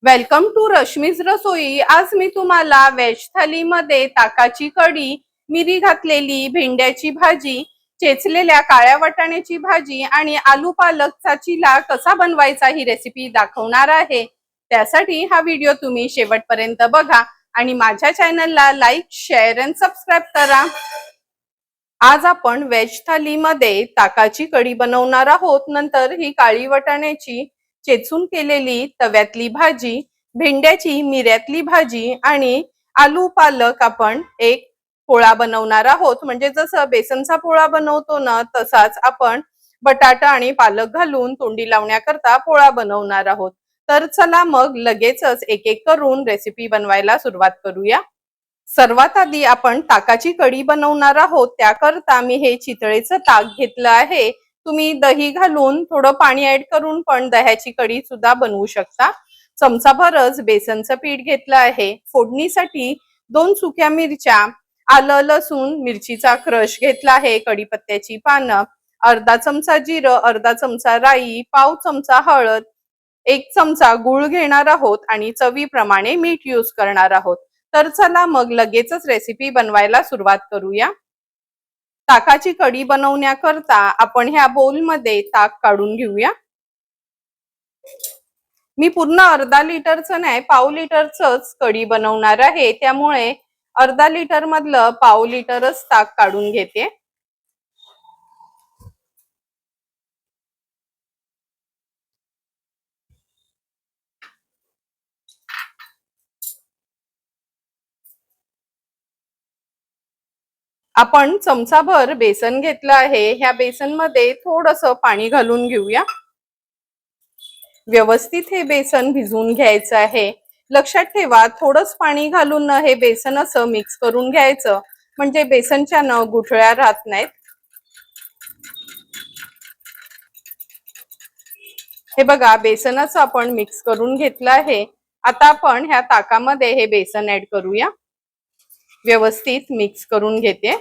Welcome to Rashmi's रसोई। आज मी तुम्हाला veg थालीमध्ये ताकाची कढी, मिरी घातलेली भेंड्याची भाजी, चेचलेल्या काळ्या वाटाण्याची भाजी आणि आलू पालकचा चिला कसा बनवायचा ही रेसिपी दाखवणार आहे। त्यासाठी हा व्हिडिओ तुम्ही शेवटपर्यंत बघा आणि माझ्या चॅनलला लाईक, शेअर आणि सबस्क्राइब करा। आज आपण व्हेज थालीमध्ये ताकाची कढी बनवणार आहोत। नंतर ही काळी वाटाण्याची चेचून केलेली तव्यातली भाजी, भेंड्याची मिऱ्यातली भाजी आणि आलू पालक आपण एक पोळा बनवणार आहोत। म्हणजे जसं बेसनचा पोळा बनवतो ना तसाच आपण बटाटा आणि पालक घालून तोंडी लावण्याकरता पोळा बनवणार आहोत। तर चला मग लगेचच एक एक करून रेसिपी बनवायला सुरुवात करूया। सर्वात आधी आपण ताकाची कढी बनवणार आहोत। त्याकरता मी हे चितळेचं ताक घेतलं आहे। तुम्ही दही घालून थोडं पाणी ऍड करून पण दह्याची कढी सुद्धा बनवू शकता। चमचाभरच बेसनचं पीठ घेतलं आहे। फोडणीसाठी 2 सुक्या मिरच्या, आलं लसूण मिरचीचा क्रश घेतला आहे, कढीपत्त्याची पानं, अर्धा चमचा जिरं, अर्धा चमचा राई, पाव चमचा हळद, 1 चमचा गूळ घेणार आहोत आणि चवीप्रमाणे मीठ यूज करणार आहोत। तर चला मग लगेचच रेसिपी बनवायला सुरुवात करूया। ताकाची कढी बनवण्याकरता आपण ह्या बोल मध्ये ताक काढून घेऊया। मी पूर्ण अर्धा लिटरचं नाही, पाव लिटरचंच कढी बनवणार आहे, त्यामुळे अर्धा लिटर मधलं पाव लिटरच ताक काढून घेते। आपण चमचाभर बेसन घेतलं आहे। ह्या बेसन मध्ये थोडंसं पाणी घालून घेऊया। व्यवस्थित हे बेसन भिजवून घ्यायचं आहे। लक्षात ठेवा, थोडंच पाणी घालून हे बेसन असं मिक्स करून घ्यायचं, म्हणजे बेसनच्या न गुठळ्या राहत नाहीत। हे बघा, बेसनच आपण मिक्स करून घेतलं आहे। आता आपण ह्या ताकामध्ये हे बेसन ऍड करूया। व्यवस्थित मिक्स करून घेते।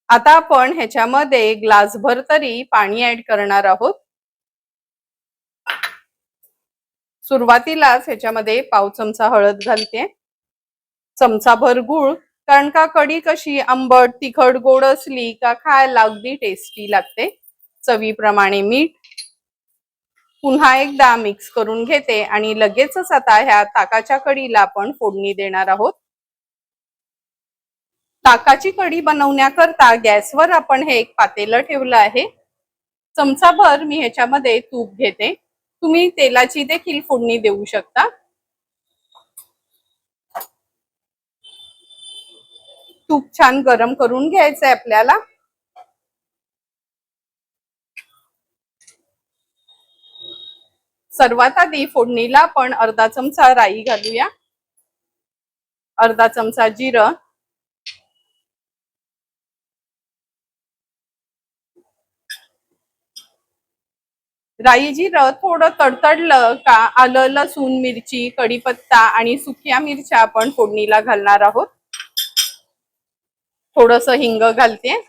आता आपण ह्याच्यामध्ये ग्लासभर तरी पाणी ऍड करणार आहोत। सुरुवातीलाच ह्याच्यामध्ये पाव चमचा हळद घालते, चमचाभर गूळ, कारण का कढी कशी आंबट तिखट गोड असली का खायला अगदी टेस्टी लागते। चवीप्रमाणे मीठ, पुन्हा एकदा मिक्स करून घेते आणि लगेचच आता ह्या ताकाच्या कढीला आपण फोडणी देणार आहोत। ताकाची कढी बनवण्याकरता गॅसवर आपण हे एक पातेलं ठेवलं आहे। चमचाभर मी ह्याच्यामध्ये तूप घेते, तुम्ही तेलाची देखील फोडणी देऊ शकता। तूप छान गरम करून घ्यायचंय आपल्याला। सर्वात आधी फोडणीला आपण अर्धा चमचा राई घालूया, अर्धा चमचा जिरं, राई जिरं थोडं तडतडलं का आलं लसूण मिरची कढीपत्ता आणि सुक्या मिरच्या आपण फोडणीला घालणार आहोत। थोडंसं हिंग घालते।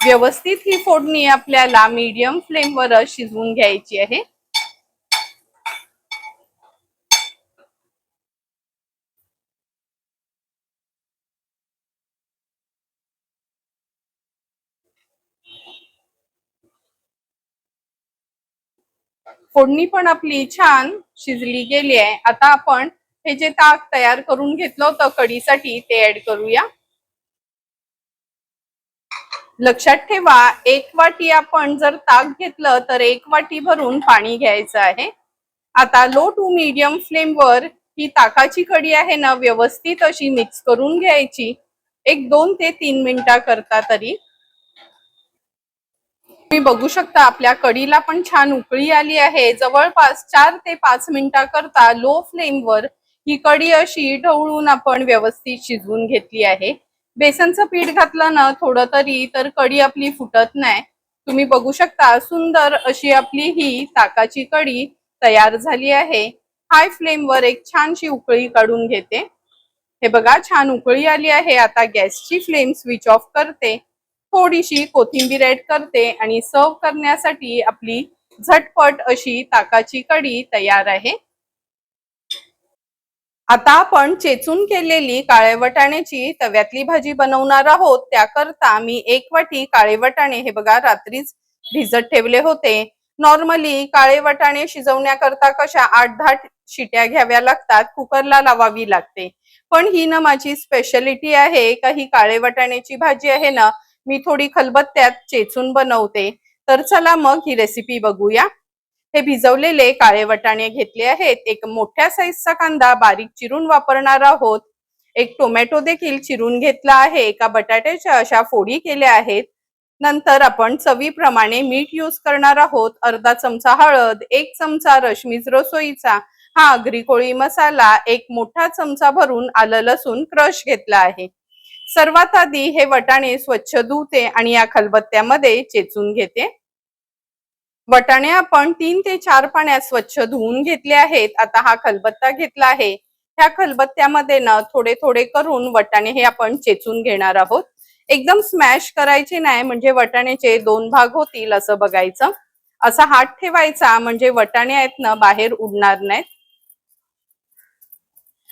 व्यवस्थित ही फोडणी आपल्याला मीडियम फ्लेमवर शिजवून घ्यायची आहे। फोडणी पण आपली छान शिजली गेली आहे। आता आपण हे जे ताक तयार करून घेतलं होतं कढीसाठी ते ऍड करूया। लक्षात ठेवा, 1 वाटी आपण जर ताक घेतलं तर 1 वाटी भरून पाणी घ्यायचं आहे। आता लो टू मीडियम फ्लेमवर ही ताकाची कढी आहे ना व्यवस्थित अशी मिक्स करून घ्यायची, एक 2 ते 3 मिनिटा करता तरी। तुम्ही बघू शकता आपल्या कढीला पण छान उकळी आली आहे। जवळपास 4 ते 5 मिनिटा करता लो फ्लेमवर ही कढी अशी ढवळून आपण व्यवस्थित शिजवून घेतली आहे। बेसनचं पीठ घातलं ना थोडं तरी तर कढी आपली फुटत नाही। तुम्ही बघू शकता सुंदर अशी आपली ही ताकाची कढी तयार झाली आहे। हाय फ्लेमवर एक छानशी उकळी काढून घेते। हे बघा, छान उकळी आली आहे। आता गॅसची फ्लेम स्विच ऑफ करते थोडीशी कोथिंबीर ऍड करते आणि सर्व करण्यासाठी आपली झटपट अशी ताकाची कढी तयार आहे। आता आपण चेचून केलेली काळे वाटाण्याची तव्यातली भाजी बनवणार आहोत। त्याकरता मी 1 वाटी काळे वाटाणे हे बघा रात्रीच भिजत ठेवले होते। नॉर्मली काळे वाटाणे शिजवण्याकरता कशा 8-10 शिट्या घ्याव्या लागतात, कुकरला लावावी लागते। पण ही ना माझी स्पेशालिटी आहे का ही काळे वाटाण्याची भाजी आहे ना मी थोडी खलबत्त्यात चेचून बनवते। तर चला मग ही रेसिपी बघूया। हे भिजवलेले काळे वाटाणे घेतले आहेत। एक मोठ्या साईजचा कांदा बारीक चिरून वापरणार आहोत। एक टोमॅटो देखील चिरून घेतला आहे। एका बटाट्याच्या अशा फोडी केल्या आहेत। नंतर आपण चवीप्रमाणे मीठ यूज करणार आहोत। अर्धा चमचा हळद, 1 चमचा रश्मीज रसोईचा हा आगरी कोळी मसाला, 1 मोठा चमचा भरून आलं लसूण क्रश घेतला आहे। सर्वात आधी हे वाटाणे स्वच्छ धुते आणि या खलबत्त्यामध्ये चेचून घेते। वाटाणे आपण 3 ते 4 पाण्यात स्वच्छ धुवून घेतले आहेत। आता हा खलबत्ता घेतला आहे। ह्या खलबत्त्यामध्ये ना थोडे थोडे करून वाटाणे हे आपण चेचून घेणार आहोत। एकदम स्मॅश करायचे नाही, म्हणजे वाटाण्याचे 2 भाग होतील असं बघायचं। असा हात ठेवायचा म्हणजे वाटाणे आहेत ना बाहेर उडणार नाहीत।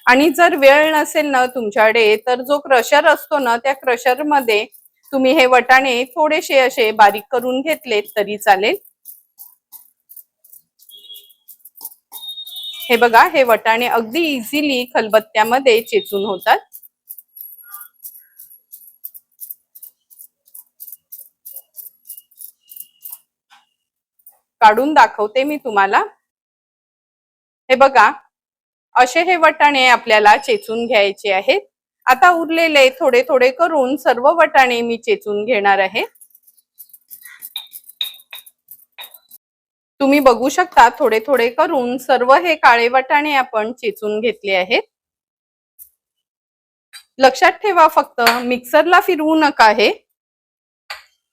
आणि जर वेळ नसेल ना तुमच्याकडे तर जो क्रशर असतो ना त्या क्रशर मध्ये तुम्ही हे वाटाणे थोडेसे असे बारीक करून घेतले तरी चालेल। हे बघा हे वाटाणे अगदी इझिली खलबत्त्यामध्ये चेचून होतात। काढून दाखवते मी तुम्हाला। हे बघा असे हे वाटाणे आपल्याला चेचून घ्यायचे आहेत। आता उरलेले थोडे थोडे करून सर्व वाटाणे मी चेचून घेणार आहे। तुम्ही बघू शकता थोडे थोडे करून सर्व हे काळे वाटाणे आपण चेचून घेतले आहेत। लक्षात ठेवा फक्त मिक्सरला फिरवू नका। हे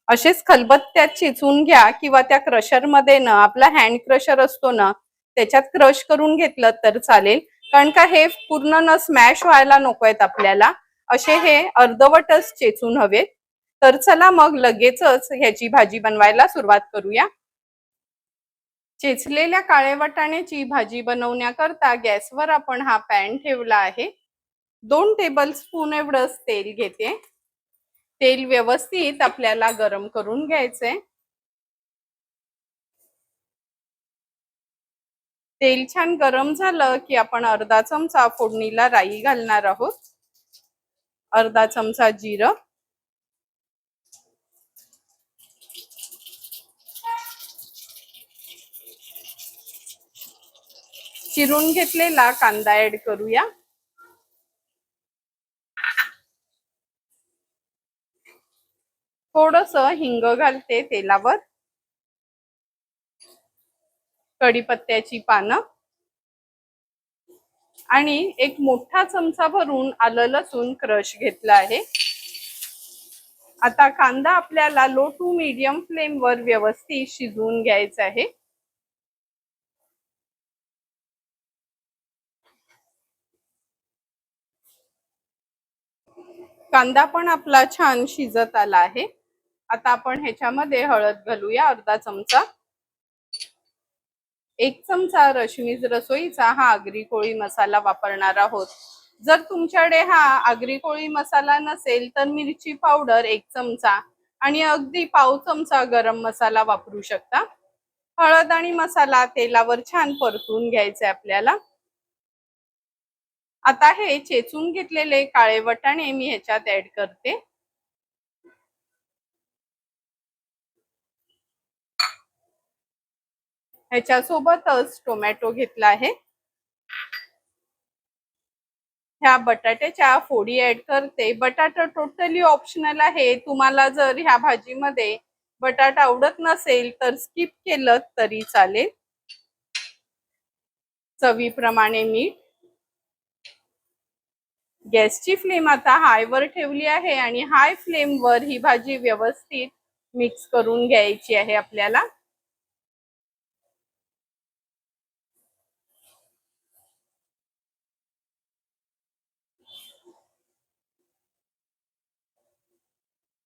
असेच खलबत्त्यात चेचून घ्या किंवा त्या क्रशर मध्ये ना आपला हँड क्रशर असतो ना त्याच्यात क्रश करून घेतलं तर चालेल। कारण का हे पूर्ण न स्मॅश व्हायला नकोयत आपल्याला, असे हे अर्धवटच चेचून हवेत। तर चला मग लगेचच ह्याची भाजी बनवायला सुरुवात करूया। चेचलेल्या काळे वाटाण्याची भाजी बनवण्याकरता गॅसवर आपण हा पॅन ठेवला आहे। 2 टेबलस्पून एवढंच तेल घेते। तेल व्यवस्थित आपल्याला गरम करून घ्यायचंय। तेल छान गरम झालं की आपण अर्धा चमचा फोडणीला राई घालणार आहोत। अर्धा चमचा जिरं, चिरून घेतलेला कांदा ऍड करूया। थोडंसं हिंग घालते तेलावर, कढीपत्त्याची पानं आणि 1 मोठा चमचा भरून आलं लसूण क्रश घेतला आहे। आता कांदा आपल्याला लो टू मीडियम फ्लेम वर व्यवस्थित शिजवून घ्यायचा आहे। कांदा पण आपला छान शिजत आला आहे। आता आपण ह्याच्यामध्ये हळद घालूया अर्धा चमचा, 1 चमचा रश्मीज रसोईचा हा आगरी कोळी मसाला वापरणार आहोत। जर तुमच्याकडे हा आगरी कोळी मसाला नसेल तर मिरची पावडर 1 चमचा आणि अगदी पाव चमचा गरम मसाला वापरू शकता। हळद आणि मसाला तेलावर छान परतून घ्यायचे आपल्याला। आता हे चेचून घेतलेले काळे वाटाणे मी ह्याच्यात ऍड करते। ह्याच्या सोबतच टोमॅटो घेतला आहे। ह्या बटाट्याच्या फोडी ऍड करते। बटाटा टोटली ऑप्शनल आहे। तुम्हाला जर ह्या भाजीमध्ये बटाटा आवडत नसेल तर स्किप केलं तरी चालेल। चवीप्रमाणे मीठ। गॅसची फ्लेम आता हाय वर ठेवली आहे आणि हाय फ्लेम वर ही भाजी व्यवस्थित मिक्स करून घ्यायची आहे आपल्याला।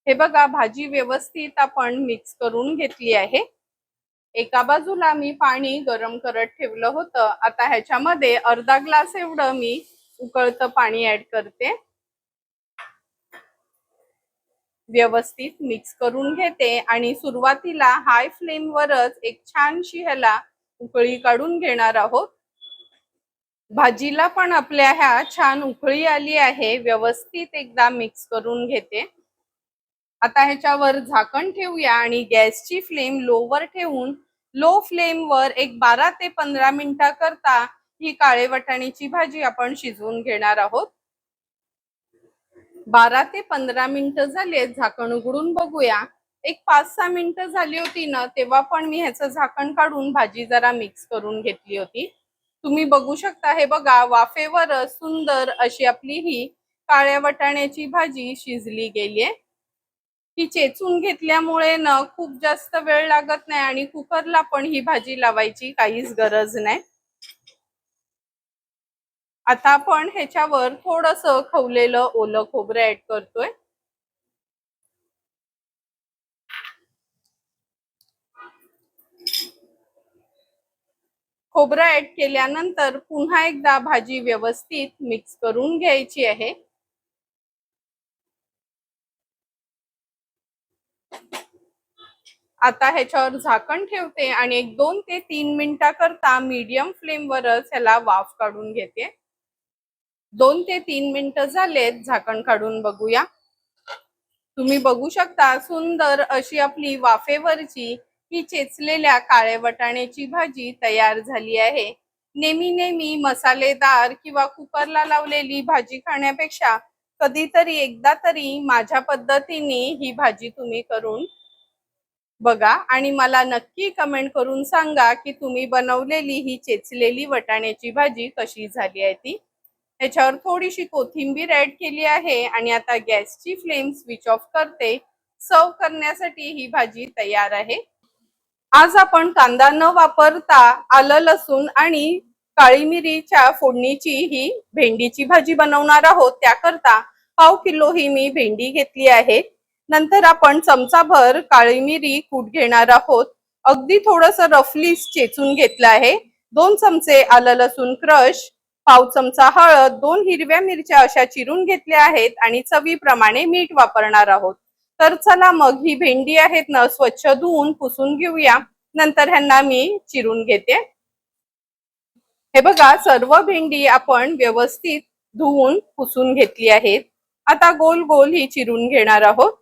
हे बघा, भाजी व्यवस्थित आपण मिक्स करून घेतली आहे. एका बाजूला मी पाणी गरम करत ठेवलं होतं. आता ह्याच्यामध्ये अर्धा ग्लास एवढं मी उकळतं पाणी ऍड करते. व्यवस्थित मिक्स करून घेते आणि सुरुवातीला हाय फ्लेम वरच एक छानशी ह्याला उकळी काढून घेणार आहोत. भाजीला पण आपल्या ह्या छान उकळी आली आहे. व्यवस्थित एकदा मिक्स करून घेते. आता ह्याच्यावर झाकण ठेवूया आणि गॅसची फ्लेम लोवर ठेवून लो फ्लेम वर एक 12 ते 15 मिनिटा करता ही काळे वाटाण्याची भाजी आपण शिजवून घेणार आहोत. 12 ते 15 मिनिटं झालेत. झाकण उघडून बघूया. एक 5-6 मिनिटं झाली होती ना, तेव्हा पण मी ह्याचं झाकण काढून भाजी जरा मिक्स करून घेतली होती. तुम्ही बघू शकता, हे बघा, वाफेवर सुंदर अशी आपली ही काळ्या वाटाण्याची भाजी शिजली गेलीये. ही चेचून घेतल्यामुळे ना खूप जास्त वेळ लागत नाही आणि कुकरला पण ही भाजी लावायची काहीच गरज नाही. आता आपण ह्याच्यावर थोडंसं खवलेलं ओलं खोबरं ऍड करतोय. खोबरं ऍड केल्यानंतर पुन्हा एकदा भाजी व्यवस्थित मिक्स करून घ्यायची आहे. आता ह्याच्यावर झाकण ठेवते आणि एक 2 ते 3 मिनिटा करता मीडियम फ्लेम वरच ह्याला वाफ काढून घेते. 2 ते 3 मिनिटं झालेत. झाकण काढून बघूया. तुम्ही बघू शकता, सुंदर अशी आपली वाफेवरची ही चेचलेल्या काळ्या वाटाण्याची भाजी तयार झाली आहे. नेहमी नेहमी मसालेदार किंवा कुकरला लावलेली भाजी खाण्यापेक्षा कधीतरी एकदा तरी माझ्या पद्धतीने ही भाजी तुम्ही करून बघा आणि मला नक्की कमेंट करून सांगा की तुम्ही बनवलेली ही चेचलेली वाटाण्याची भाजी कशी झाली आहे ती. ह्याच्यावर थोडीशी कोथिंबीर ऍड केली आहे आणि आता गॅसची फ्लेम स्विच ऑफ करते. सर्व करण्यासाठी ही भाजी तयार आहे. आज आपण कांदा न वापरता आलं, लसूण आणि काळी मिरीच्या फोडणीची ही भेंडीची भाजी बनवणार आहोत. त्याकरता पाव किलो ही मी भेंडी घेतली आहे. नंतर आपण चमचाभर काळी मिरी कूट घेणार आहोत. अगदी थोडंसं रफली चेचून घेतलं आहे. 2 चमचे आलं लसूण क्रश, पाव चमचा हळद, 2 हिरव्या मिरच्या अशा चिरून घेतल्या आहेत आणि चवीप्रमाणे मीठ वापरणार आहोत. तर चला मग ही भेंडी आहेत ना, स्वच्छ धुवून पुसून घेऊया. नंतर ह्यांना मी चिरून घेते. हे बघा, सर्व भेंडी आपण व्यवस्थित धुवून पुसून घेतली आहेत. आता गोल गोल ही चिरून घेणार आहोत.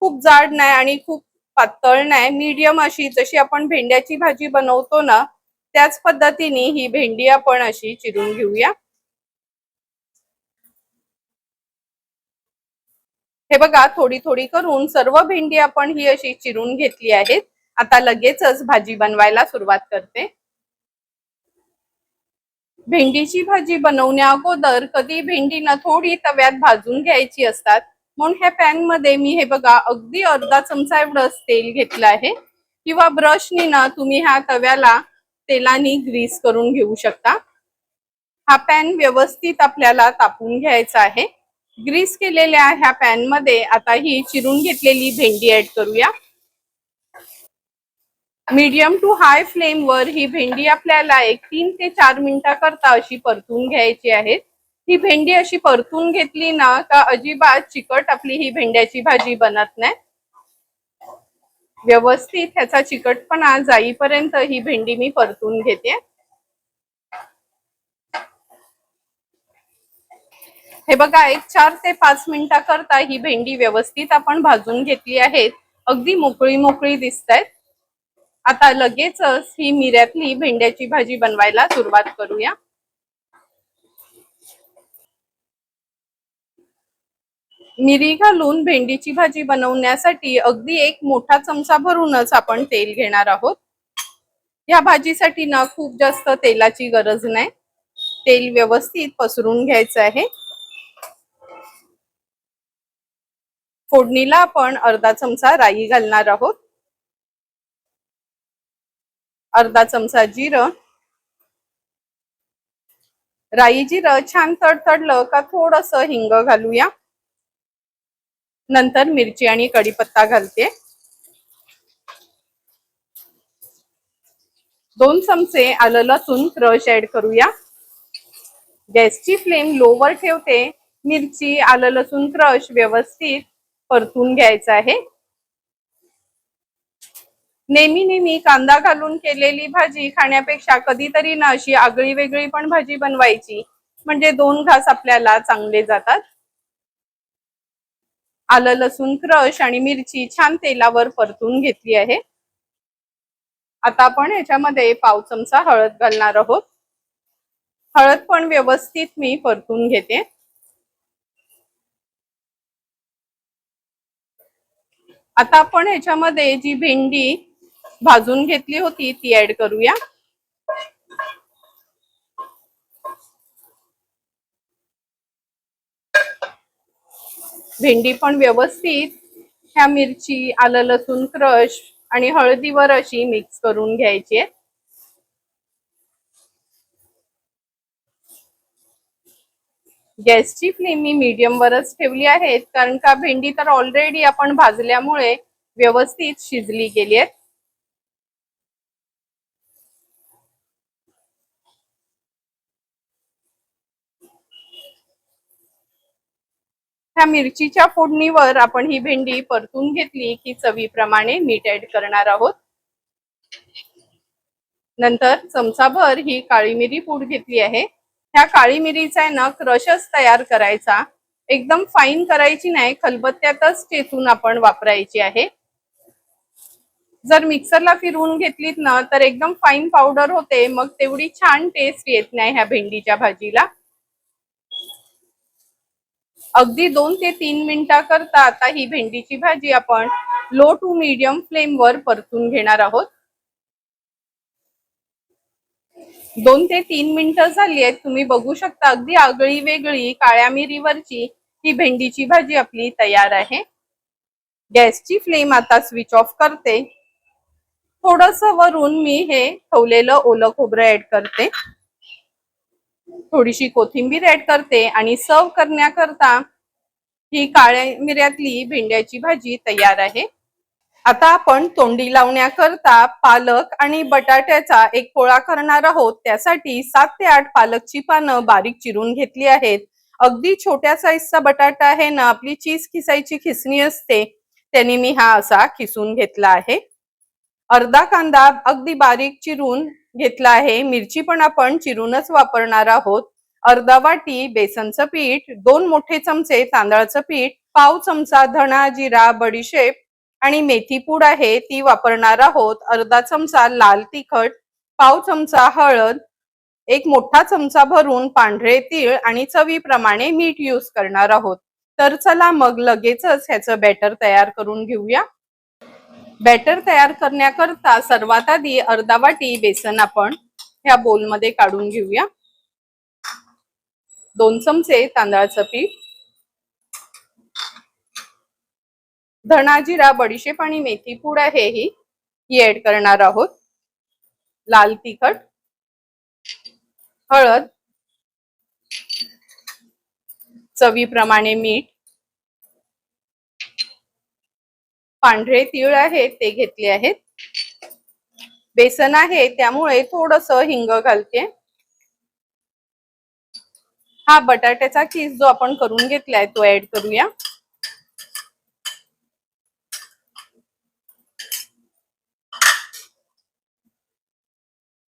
खूप जाड नाही आणि खूप पातळ नाही, मीडियम अशी, जशी आपण भेंड्याची भाजी बनवतो ना त्याच पद्धतीने ही भेंडी आपण अशी चिरून घेऊया. हे बघा, थोडी थोडी करून सर्व भेंडी आपण ही अशी चिरून घेतली आहेत. आता लगेचच भाजी बनवायला सुरुवात करते. भेंडीची भाजी बनवण्या अगोदर कधी भेंडी ना थोडी तव्यात भाजून घ्यायची असतात. म्हणून ह्या पॅन मध्ये मी हे बघा अगदी अर्धा चमचा एवढंच तेल घेतलं आहे. किंवा ब्रशनी ना तुम्ही ह्या तव्याला तेलाने ग्रीस करून घेऊ शकता. हा पॅन व्यवस्थित आपल्याला तापून घ्यायचा आहे. ग्रीस केलेल्या ह्या पॅन मध्ये आता ही चिरून घेतलेली भेंडी ऍड करूया. मीडियम टू हाय फ्लेम वर ही भेंडी आपल्याला एक 3 ते 4 मिनिटा करता अशी परतून घ्यायची आहे. ही भेंडी अशी परतून घेतली ना का अजिबात चिकट आपली ही भेंड्याची भाजी बनत नाही. व्यवस्थित ह्याचा चिकटपणा जाईपर्यंत ही भेंडी मी परतून घेते. हे बघा, एक 4 ते 5 मिनिटा करता ही भेंडी व्यवस्थित आपण भाजून घेतली आहे. अगदी मोकळी मोकळी दिसतायत. आता लगेचच ही मिऱ्यातली भेंड्याची भाजी बनवायला सुरुवात करूया. मिरी घालून भेंडीची भाजी बनवण्यासाठी अगदी एक मोठा चमचा भरूनच आपण तेल घेणार आहोत. या भाजीसाठी ना खूप जास्त तेलाची गरज नाही. तेल व्यवस्थित पसरून घ्यायचं आहे. फोडणीला आपण अर्धा चमचा राई घालणार आहोत. अर्धा चमचा जिरं. राई जिरं छान तडतडलं का थोडंसं हिंग घालूया. नंतर मिरची आणि कढीपत्ता घालते. 2 चमचे आलं लसूण क्रश ऍड करूया. गॅसची फ्लेम लो वर ठेवते. मिरची आलं लसूण क्रश व्यवस्थित परतून घ्यायचा आहे. नेहमी कांदा घालून केलेली भाजी खाण्यापेक्षा कधीतरी ना अशी आगळी वेगळी पण भाजी बनवायची, म्हणजे 2 घास आपल्याला चांगले जातात. आलं लसूण क्रश आणि मिरची छान तेलावर परतून घेतली आहे. आता आपण याच्यामध्ये पाव चमचा हळद घालणार आहोत. हळद पण व्यवस्थित मी परतून घेते. आता आपण याच्यामध्ये जी भेंडी भाजून घेतली होती ती ऍड करूया. भेंडी पण व्यवस्थित ह्या मिरची आलं लसूण क्रश आणि हळदीवर अशी मिक्स करून घ्यायची आहे. गॅसची फ्लेम मी मीडियम वरच ठेवली आहे, कारण का भेंडी तर ऑलरेडी आपण भाजल्यामुळे व्यवस्थित शिजली गेली आहे. ह्या मिरचीच्या फोडणीवर आपण ही भेंडी परतून घेतली की चवीप्रमाणे मीठ ऍड करणार आहोत. नंतर चमचाभर ही काळी मिरी पूड घेतली आहे. ह्या काळी मिरीचा आहे ना क्रशच तयार करायचा, एकदम फाईन करायची नाही, खलबत्त्यातच चेचून आपण वापरायची आहे. जर मिक्सरला फिरवून घेतलीत ना तर एकदम फाईन पावडर होते, मग तेवढी छान टेस्ट येत नाही ह्या भेंडीच्या भाजीला. अगदी 2 ते 3 मिनिटाकरता आता ही भेंडीची भाजी आपण लो टू मीडियम फ्लेम वर परतून घेणार आहोत. 2 ते 3 मिनिटं झाली आहेत. तुम्ही बघू शकता अगदी आगळी वेगळी काळ्या मिरीवरची ही भेंडीची भाजी आपली तयार आहे. गॅसची फ्लेम आता स्विच ऑफ करते. थोडस वरून मी हे ठेवलेलं ओलं खोबरं ऍड करते. थोडीशी कोथिंबीर ऍड करते आणि सर्व करण्याकरता ही काळ्या मिऱ्यातली भेंड्याची भाजी तयार आहे. आता आपण तोंडी लावण्याकरता पालक आणि बटाट्याचा एक पोळा करणार आहोत. त्यासाठी 7 ते 8 पालकची पानं बारीक चिरून घेतली आहेत. अगदी छोट्या साईजचा बटाटा आहे ना, आपली चीज खिसायची खिसणी असते, त्याने मी हा असा खिसून घेतला आहे. अर्धा कांदा अगदी बारीक चिरून घेतला आहे. मिरची पण आपण चिरूनच वापरणार आहोत. अर्धा वाटी बेसनचं पीठ, 2 मोठे चमचे तांदळाचं पीठ, पाव चमचा धणा जिरा बडीशेप आणि मेथी पूड आहे ती वापरणार आहोत. अर्धा चमचा लाल तिखट, पाव चमचा हळद, एक मोठा चमचा भरून पांढरे तीळ आणि चवीप्रमाणे मीठ यूज करणार आहोत. तर चला मग लगेचच ह्याचं बॅटर तयार करून घेऊया. बॅटर तयार करण्याकरता सर्वात आधी अर्धा वाटी बेसन आपण ह्या बोलमध्ये काढून घेऊया. 2 चमचे तांदळाचं पीठ, धणा जिरा बडीशेप आणि मेथी पूड आहे ही ऍड करणार आहोत. लाल तिखट, हळद, चवीप्रमाणे मीठ, पांढरे तीळ आहेत ते घेतले आहेत. बेसन आहे त्यामुळे थोडस हिंग घालते. हा बटाट्याचा किस जो आपण करून घेतलाय तो ऍड करूया.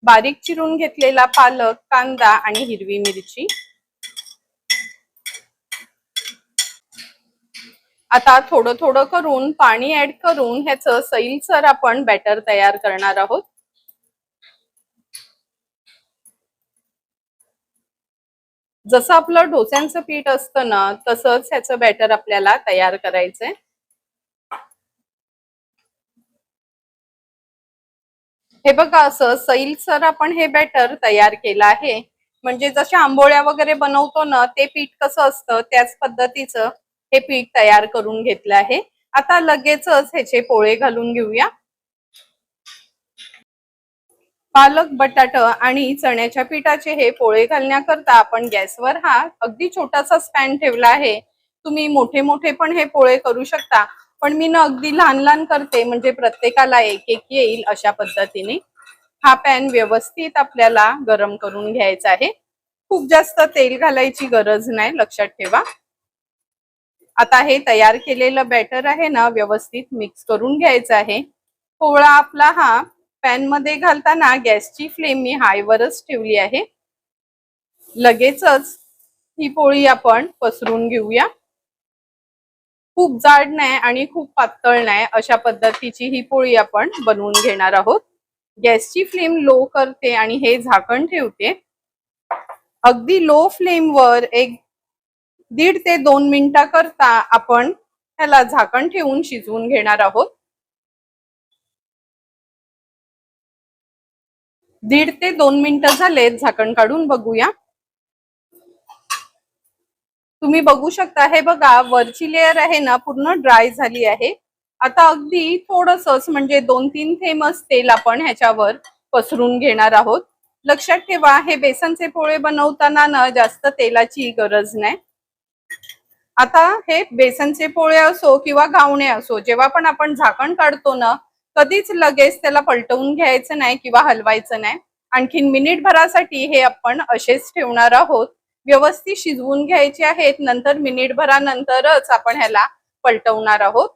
बारीक चिरून घेतलेला पालक, कांदा आणि हिरवी मिरची. आता थोडं थोडं करून पाणी ऍड करून ह्याचं सैलसर आपण बॅटर तयार करणार आहोत. जसं आपलं डोस्यांचं पीठ असतं ना तसंच ह्याचं बॅटर आपल्याला तयार करायचंय. हे बघा असं सैलसर आपण हे बॅटर तयार केलं आहे. म्हणजे जशा आंबोळ्या वगैरे बनवतो ना ते पीठ कसं असतं त्याच पद्धतीचं हे पीठ तयार करून घेतलं आहे. आता लगेचच ह्याचे पोळे घालून घेऊया. पालक, बटाटा आणि चण्याच्या पिठाचे हे पोळे घालण्याकरता आपण गॅसवर हा अगदी छोटासा स्पॅन ठेवला आहे. तुम्ही मोठे मोठे पण हे पोळे करू शकता, पण मी ना अगदी लहान लहान करते म्हणजे प्रत्येकाला एक एक येईल अशा पद्धतीने. हा पॅन व्यवस्थित आपल्याला गरम करून घ्यायचा आहे. खूप जास्त तेल घालायची गरज नाही, लक्षात ठेवा. आता हे तयार केलेलं बॅटर आहे ना व्यवस्थित मिक्स करून घ्यायचं आहे. पोळा आपला हा पॅन मध्ये घालताना गॅसची फ्लेम मी हाय वरच ठेवली आहे. लगेचच ही पोळी आपण पसरून घेऊया. खूप जाड नाही आणि खूप पातळ नाही अशा पद्धतीची ही पोळी आपण बनवून घेणार आहोत. गॅसची फ्लेम लो करते आणि हे झाकण ठेवते. अगदी लो फ्लेम वर 1.5 ते 2 मिनिटा करता आपण ह्याला झाकण ठेवून शिजवून घेणार आहोत. 1.5 ते 2 मिनिटं झालेत, झाकण काढून बघूया. तुम्ही बघू शकता, हे बघा वरची लेयर आहे ना पूर्ण ड्राय झाली आहे. आता अगदी थोडंसंच म्हणजे 2-3 थेंबच तेल आपण ह्याच्यावर पसरून घेणार आहोत. लक्षात ठेवा, हे बेसनचे पोळे बनवताना ना जास्त तेलाची गरज नाही. आता हे बेसनचे पोळे असो किंवा घावणे असो, जेव्हा पण आपण झाकण काढतो ना कधीच लगेच त्याला पलटवून घ्यायचं नाही किंवा हलवायचं नाही. आणखीन मिनिटभरासाठी हे आपण असेच ठेवणार आहोत. व्यवस्थित शिजवून घ्यायचे आहेत. नंतर मिनिटभरानंतरच आपण ह्याला पलटवणार आहोत.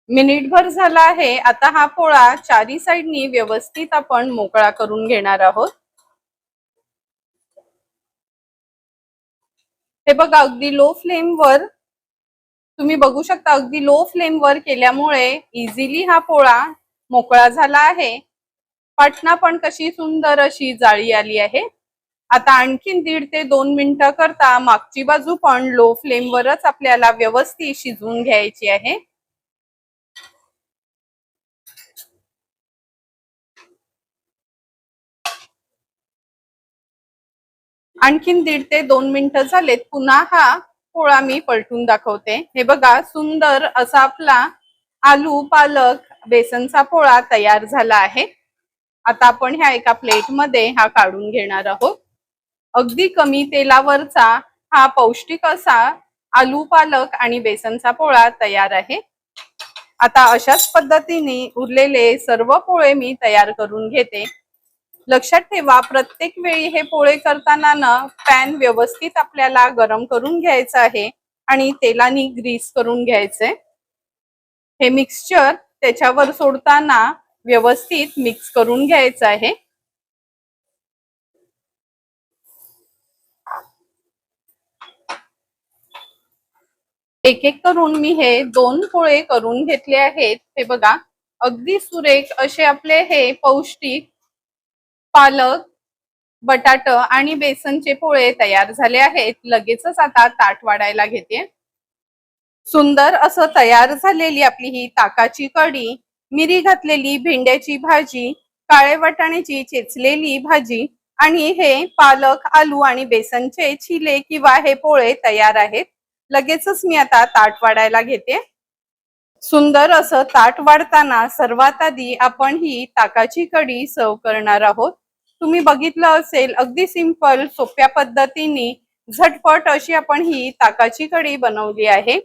मिनिटभर झाला आहे. आता हा पोळा चारी साइडनी व्यवस्थित आपण मोकळा करून घेणार आहोत. हे बघा अगदी लो फ्लेम वर तुम्ही बघू शकता, अगदी लो फ्लेम वर केल्यामुळे इझिली हा पोळा मोकळा झाला आहे. पाटणा पण कशी सुंदर अशी जाळी आली आहे. आता आणखीन 1.5 ते 2 मिनिटं करता मागची बाजू पण लो फ्लेम वरच आपल्याला व्यवस्थित शिजवून घ्यायची आहे. आणखीन 1.5 ते 2 मिनिटं झालेत. पुन्हा हा पोळा मी पलटून दाखवते. हे बघा सुंदर असा आपला आलू पालक बेसनचा पोळा तयार झाला आहे. आता आपण ह्या एका प्लेट मध्ये हा काढून घेणार आहोत. अगदी कमी तेलावरचा हा पौष्टिक असा आलू पालक आणि बेसनचा पोळा तयार आहे. आता अशाच पद्धतीने उरलेले सर्व पोळे मी तयार करून घेते. लक्षात ठेवा, प्रत्येक वेळी हे पोळे करताना ना पॅन व्यवस्थित आपल्याला गरम करून घ्यायचं आहे आणि तेलाने ग्रीस करून घ्यायचे. हे मिक्सचर त्याच्यावर सोडताना व्यवस्थित मिक्स करून घ्यायचं आहे. एक एक करून मी हे 2 पोळे करून घेतले आहेत. हे बघा अगदी सुरेख असे आपले हे पौष्टिक पालक, बटाट आणि बेसनचे पोळे तयार झाले आहेत. लगेचच आता ताट वाढायला घेते. सुंदर असं तयार झालेली आपली ही ताकाची कढी, मिरी घातलेली भेंड्याची भाजी, काळे वाटाण्याची चेचलेली भाजी आणि हे पालक, आलू आणि बेसनचे चिले किंवा हे पोळे तयार आहेत. लगेचच मी आता ताट वाढायला घेते. सुंदर असं ताट वाढताना सर्वात आधी आपण ही ताकाची कढी सर्व करणार आहोत. तुम्ही बघितलं असेल, अगदी सिंपल सोप्या पद्धतीने झटपट अशी आपण ही ताकाची कढी बनवली आहे.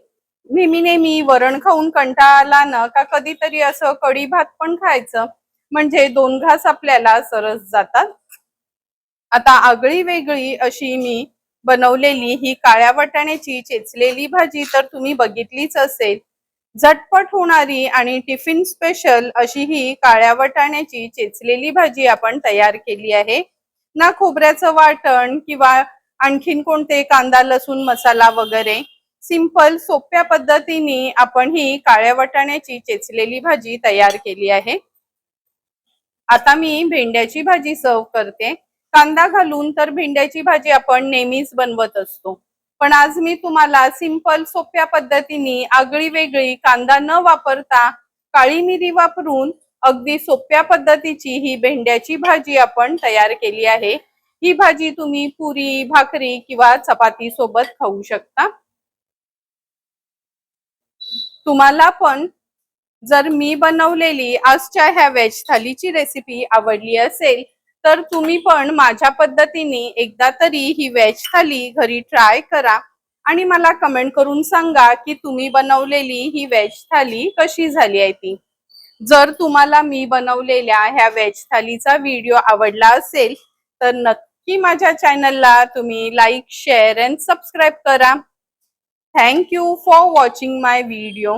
नेहमी नेहमी वरण खाऊन कंटाळा आला ना का कधीतरी असं कढी भात पण खायचं, म्हणजे 2 घास आपल्याला सरस जातात. आता आगळी वेगळी अशी मी बनवलेली ही काळ्या वाटाण्याची चेचलेली भाजी तर तुम्ही बघितलीच असेल. झटपट होणारी आणि टिफिन स्पेशल अशी ही काळ्या वाटाण्याची चेचलेली भाजी आपण तयार केली आहे. ना खोबऱ्याचं वाटण किंवा आणखीन कोणते कांदा लसूण मसाला वगैरे, सिंपल सोप्या पद्धतीने आपण ही काळ्या वाटाण्याची चेचलेली भाजी तयार केली आहे. आता मी भेंड्याची भाजी सर्व करते. कांदा घालून तर भेंड्याची भाजी आपण नेहमीच बनवत असतो, पण आज मी तुम्हाला सिंपल सोप्या पद्धतीने आगळी वेगळी कांदा न वापरता काळी मिरी वापरून अगदी सोप्या पद्धतीची ही भेंड्याची भाजी आपण तयार केली आहे. ही भाजी तुम्ही पुरी, भाकरी किंवा चपाती सोबत खाऊ शकता. तुम्हाला पण जर मी बनवलेली आजच्या ह्या व्हेज थालीची रेसिपी आवडली असेल तर तुम्ही पण माझ्या पद्धतीने एकदा तरी ही व्हेज थाली घरी ट्राय करा आणि मला कमेंट करून सांगा की तुम्ही बनवलेली ही व्हेज थाली कशी झाली आहे ती। जर तुम्हाला मी बनवलेल्या ह्या व्हेज थालीचा व्हिडिओ आवडला असेल तर नक्की माझ्या चॅनलला तुम्ही लाईक, शेअर अँड सबस्क्राईब करा। Thank you for watching my video.